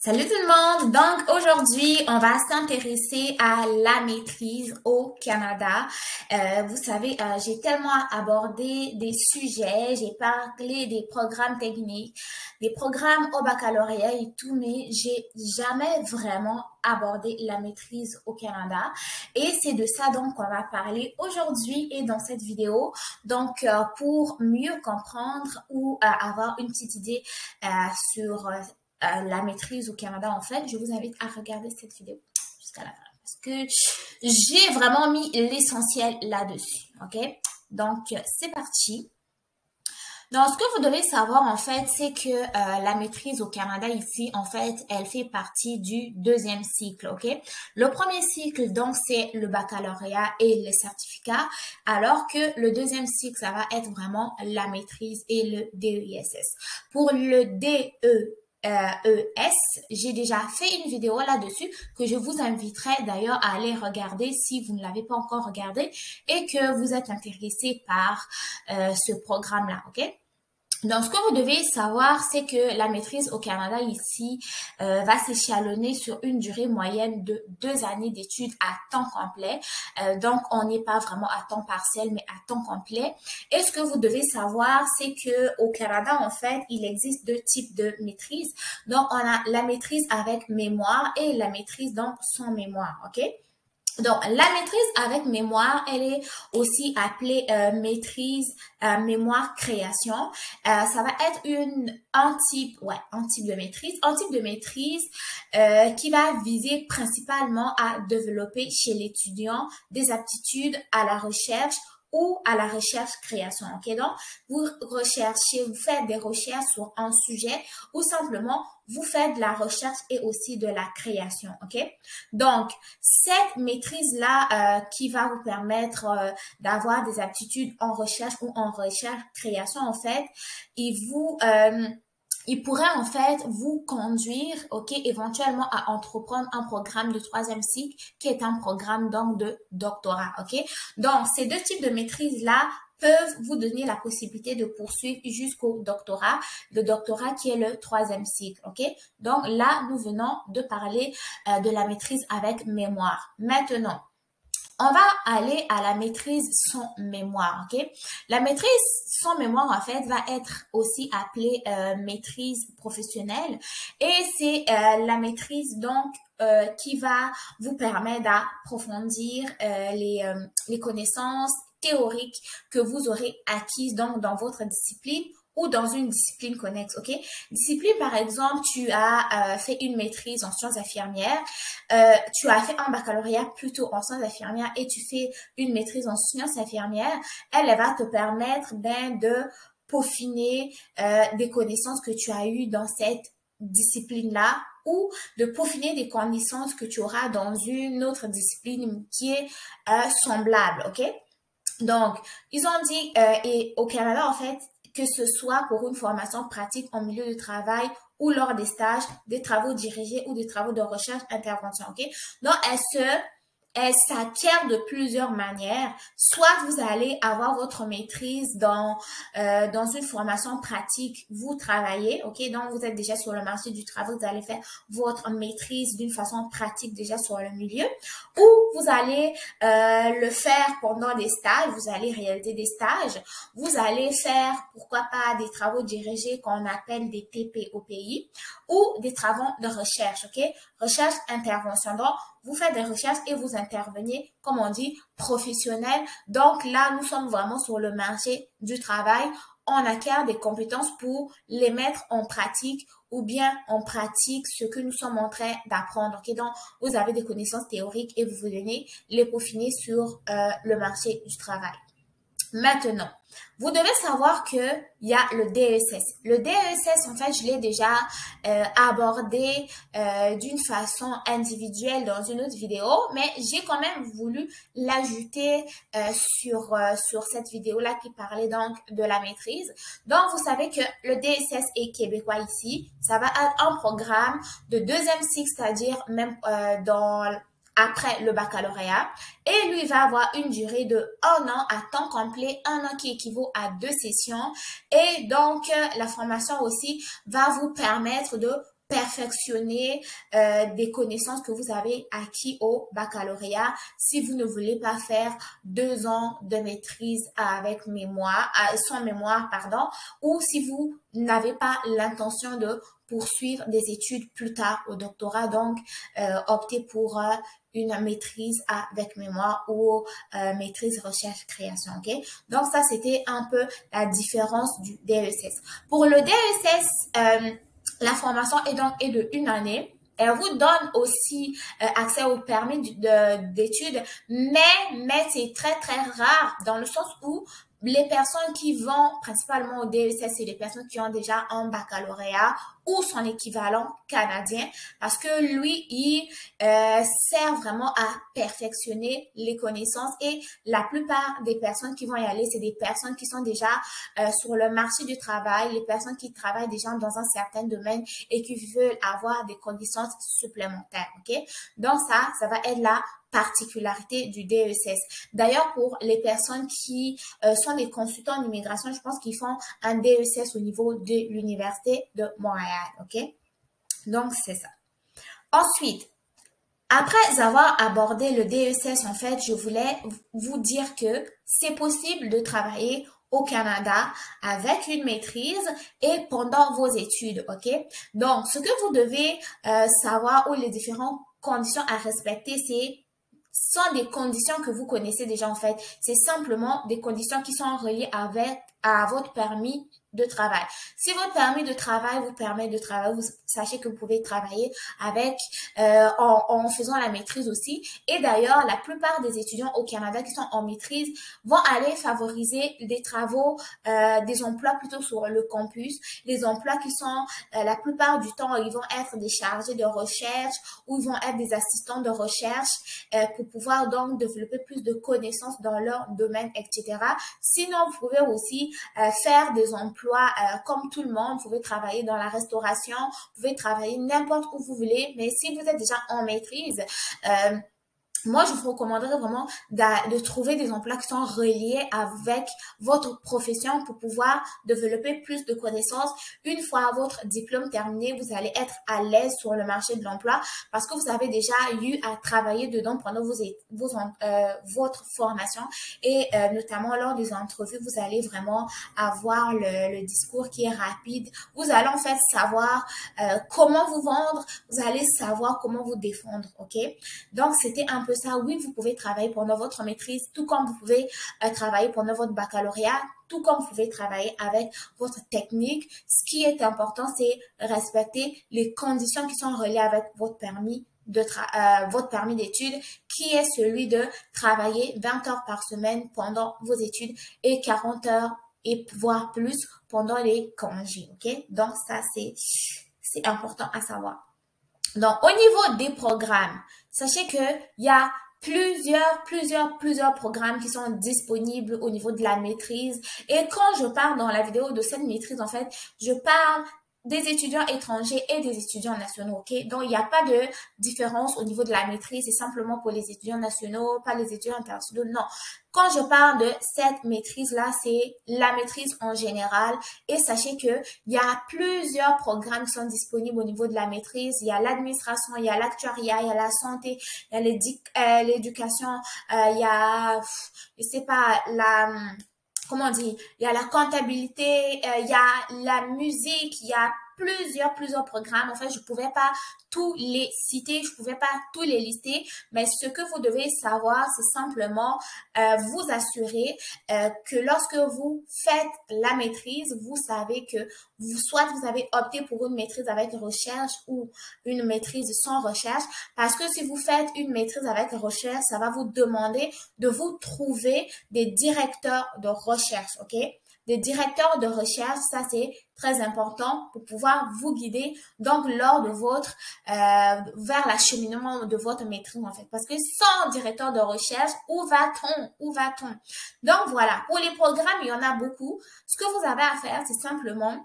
Salut tout le monde! Donc aujourd'hui, on va s'intéresser à la maîtrise au Canada. Vous savez, j'ai tellement abordé des sujets, j'ai parlé des programmes techniques, des programmes au baccalauréat et tout, mais j'ai jamais vraiment abordé la maîtrise au Canada. Et c'est de ça donc qu'on va parler aujourd'hui et dans cette vidéo. Donc pour mieux comprendre ou avoir une petite idée sur la maîtrise au Canada, en fait, je vous invite à regarder cette vidéo jusqu'à la fin parce que j'ai vraiment mis l'essentiel là-dessus, ok? Donc, c'est parti. Donc, ce que vous devez savoir, en fait, c'est que la maîtrise au Canada, ici, en fait, elle fait partie du deuxième cycle, ok? Le premier cycle, donc, c'est le baccalauréat et les certificats, alors que le deuxième cycle, ça va être vraiment la maîtrise et le DESS. Pour le j'ai déjà fait une vidéo là-dessus que je vous inviterai d'ailleurs à aller regarder si vous ne l'avez pas encore regardé et que vous êtes intéressé par ce programme-là, ok? Donc, ce que vous devez savoir, c'est que la maîtrise au Canada ici va s'échelonner sur une durée moyenne de 2 années d'études à temps complet. Donc, on n'est pas vraiment à temps partiel, mais à temps complet. Et ce que vous devez savoir, c'est que au Canada, en fait, il existe deux types de maîtrise. Donc, on a la maîtrise avec mémoire et la maîtrise donc sans mémoire, ok? Donc, la maîtrise avec mémoire, elle est aussi appelée maîtrise mémoire création. Ça va être un type de maîtrise qui va viser principalement à développer chez l'étudiant des aptitudes à la recherche ou à la recherche-création, ok? Donc, vous faites des recherches sur un sujet ou simplement vous faites de la recherche et aussi de la création, ok? Donc, cette maîtrise-là qui va vous permettre d'avoir des aptitudes en recherche ou en recherche-création, en fait, il pourrait en fait vous conduire, ok, éventuellement à entreprendre un programme de troisième cycle qui est un programme donc de doctorat, ok. Donc ces deux types de maîtrise-là peuvent vous donner la possibilité de poursuivre jusqu'au doctorat, le doctorat qui est le troisième cycle, ok. Donc là, nous venons de parler de la maîtrise avec mémoire. Maintenant, on va aller à la maîtrise sans mémoire, ok? La maîtrise sans mémoire, en fait, va être aussi appelée maîtrise professionnelle et c'est la maîtrise, donc, qui va vous permettre d'approfondir les connaissances théoriques que vous aurez acquises donc dans votre discipline ou dans une discipline connexe, ok? Discipline, par exemple, tu as fait une maîtrise en sciences infirmières, tu as fait un baccalauréat plutôt en sciences infirmières et tu fais une maîtrise en sciences infirmières, elle va te permettre de peaufiner des connaissances que tu as eues dans cette discipline-là ou de peaufiner des connaissances que tu auras dans une autre discipline qui est semblable, ok? Donc, ils ont dit, et au Canada, en fait, que ce soit pour une formation pratique en milieu de travail ou lors des stages, des travaux dirigés ou des travaux de recherche, intervention, ok? Donc, elle s'acquiert de plusieurs manières. Soit vous allez avoir votre maîtrise dans une formation pratique, vous travaillez, ok? Donc, vous êtes déjà sur le marché du travail, vous allez faire votre maîtrise d'une façon pratique déjà sur le milieu. Ou vous allez le faire pendant des stages, vous allez réaliser des stages, vous allez faire, pourquoi pas, des travaux dirigés qu'on appelle des TPOPI ou des travaux de recherche, ok? Recherche, intervention. Donc, vous faites des recherches et vous intervenez, comme on dit, professionnel. Donc là, nous sommes vraiment sur le marché du travail. On acquiert des compétences pour les mettre en pratique ou bien on pratique ce que nous sommes en train d'apprendre. Okay? Donc, vous avez des connaissances théoriques et vous venez les peaufiner sur le marché du travail. Maintenant, vous devez savoir que il y a le DESS. Le DESS, en fait, je l'ai déjà abordé d'une façon individuelle dans une autre vidéo, mais j'ai quand même voulu l'ajouter sur cette vidéo-là qui parlait donc de la maîtrise. Donc, vous savez que le DSS est québécois ici. Ça va être un programme de deuxième cycle, c'est-à-dire même après le baccalauréat. Et lui va avoir une durée de 1 an à temps complet, 1 an qui équivaut à 2 sessions. Et donc, la formation aussi va vous permettre de perfectionner des connaissances que vous avez acquis au baccalauréat si vous ne voulez pas faire 2 ans de maîtrise avec mémoire, sans mémoire, pardon, ou si vous n'avez pas l'intention de poursuivre des études plus tard au doctorat, donc optez pour une maîtrise avec mémoire ou maîtrise recherche-création, ok? Donc ça, c'était un peu la différence du DESS. Pour le DESS, la formation est de 1 année. Elle vous donne aussi accès au permis d'études, mais c'est très, très rare dans le sens où les personnes qui vont principalement au DESS, c'est les personnes qui ont déjà un baccalauréat ou son équivalent canadien parce que lui, il sert vraiment à perfectionner les connaissances et la plupart des personnes qui vont y aller, c'est des personnes qui sont déjà sur le marché du travail, les personnes qui travaillent déjà dans un certain domaine et qui veulent avoir des connaissances supplémentaires, ok? Donc ça va être la particularité du DESS. D'ailleurs, pour les personnes qui sont des consultants en immigration, je pense qu'ils font un DESS au niveau de l'Université de Montréal, ok? Donc, c'est ça. Ensuite, après avoir abordé le DESS, en fait, je voulais vous dire que c'est possible de travailler au Canada avec une maîtrise et pendant vos études, ok? Donc, ce que vous devez savoir ou les différentes conditions à respecter, sont des conditions que vous connaissez déjà en fait. C'est simplement des conditions qui sont reliées à votre permis de travail. Si votre permis de travail vous permet de travailler, vous sachez que vous pouvez travailler avec en faisant la maîtrise aussi. Et d'ailleurs, la plupart des étudiants au Canada qui sont en maîtrise vont aller favoriser des travaux, des emplois plutôt sur le campus. Les emplois qui sont, la plupart du temps, ils vont être des chargés de recherche ou ils vont être des assistants de recherche pour pouvoir donc développer plus de connaissances dans leur domaine, etc. Sinon, vous pouvez aussi faire des emplois comme tout le monde. Vous pouvez travailler dans la restauration, vous pouvez travailler n'importe où vous voulez, mais si vous êtes déjà en maîtrise, moi, je vous recommanderais vraiment de trouver des emplois qui sont reliés avec votre profession pour pouvoir développer plus de connaissances. Une fois votre diplôme terminé, vous allez être à l'aise sur le marché de l'emploi parce que vous avez déjà eu à travailler dedans pendant votre formation et notamment lors des entrevues, vous allez vraiment avoir le discours qui est rapide. Vous allez en fait savoir comment vous vendre, vous allez savoir comment vous défendre, ok? Donc, c'était un peu ça. Oui, vous pouvez travailler pendant votre maîtrise, tout comme vous pouvez travailler pendant votre baccalauréat, tout comme vous pouvez travailler avec votre technique. Ce qui est important, c'est respecter les conditions qui sont reliées avec votre permis d'études, qui est celui de travailler 20 heures par semaine pendant vos études et 40 heures et voire plus pendant les congés, ok? Donc, ça, c'est important à savoir. Donc, au niveau des programmes, sachez que il y a plusieurs programmes qui sont disponibles au niveau de la maîtrise. Et quand je parle dans la vidéo de cette maîtrise, en fait, je parle des étudiants étrangers et des étudiants nationaux, ok? Donc, il n'y a pas de différence au niveau de la maîtrise. C'est simplement pour les étudiants nationaux, pas les étudiants internationaux. Non. Quand je parle de cette maîtrise-là, c'est la maîtrise en général. Et sachez que il y a plusieurs programmes qui sont disponibles au niveau de la maîtrise. Il y a l'administration, il y a l'actuariat, il y a la santé, il y a l'éducation, il y a, je sais pas, comment on dit, il y a la comptabilité, il y a la musique, il y a plusieurs programmes. En fait, je pouvais pas tous les citer, je pouvais pas tous les lister, mais ce que vous devez savoir, c'est simplement vous assurer que lorsque vous faites la maîtrise, vous savez que soit vous avez opté pour une maîtrise avec recherche ou une maîtrise sans recherche, parce que si vous faites une maîtrise avec recherche, ça va vous demander de vous trouver des directeurs de recherche, ok? Des directeurs de recherche, ça c'est très important pour pouvoir vous guider donc lors de votre vers l'acheminement de votre maîtrise en fait. Parce que sans directeur de recherche, où va-t-on? Où va-t-on? Donc voilà, pour les programmes, il y en a beaucoup. Ce que vous avez à faire, c'est simplement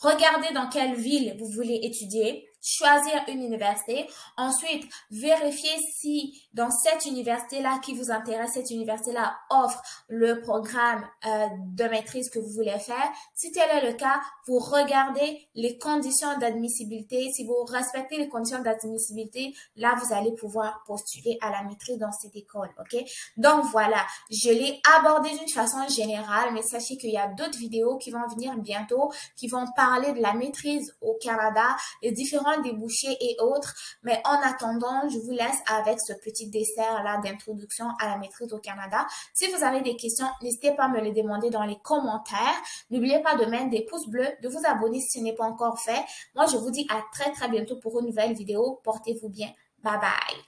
regardez dans quelle ville vous voulez étudier, choisir une université, ensuite vérifier si dans cette université-là qui vous intéresse, cette université-là offre le programme de maîtrise que vous voulez faire. Si tel est le cas, vous regardez les conditions d'admissibilité. Si vous respectez les conditions d'admissibilité, là, vous allez pouvoir postuler à la maîtrise dans cette école, ok? Donc voilà, je l'ai abordé d'une façon générale, mais sachez qu'il y a d'autres vidéos qui vont venir bientôt, qui vont parler de la maîtrise au Canada, les différents débouchés et autres. Mais en attendant, je vous laisse avec ce petit dessert-là d'introduction à la maîtrise au Canada. Si vous avez des questions, n'hésitez pas à me les demander dans les commentaires. N'oubliez pas de mettre des pouces bleus, de vous abonner si ce n'est pas encore fait. Moi, je vous dis à très bientôt pour une nouvelle vidéo. Portez-vous bien. Bye bye.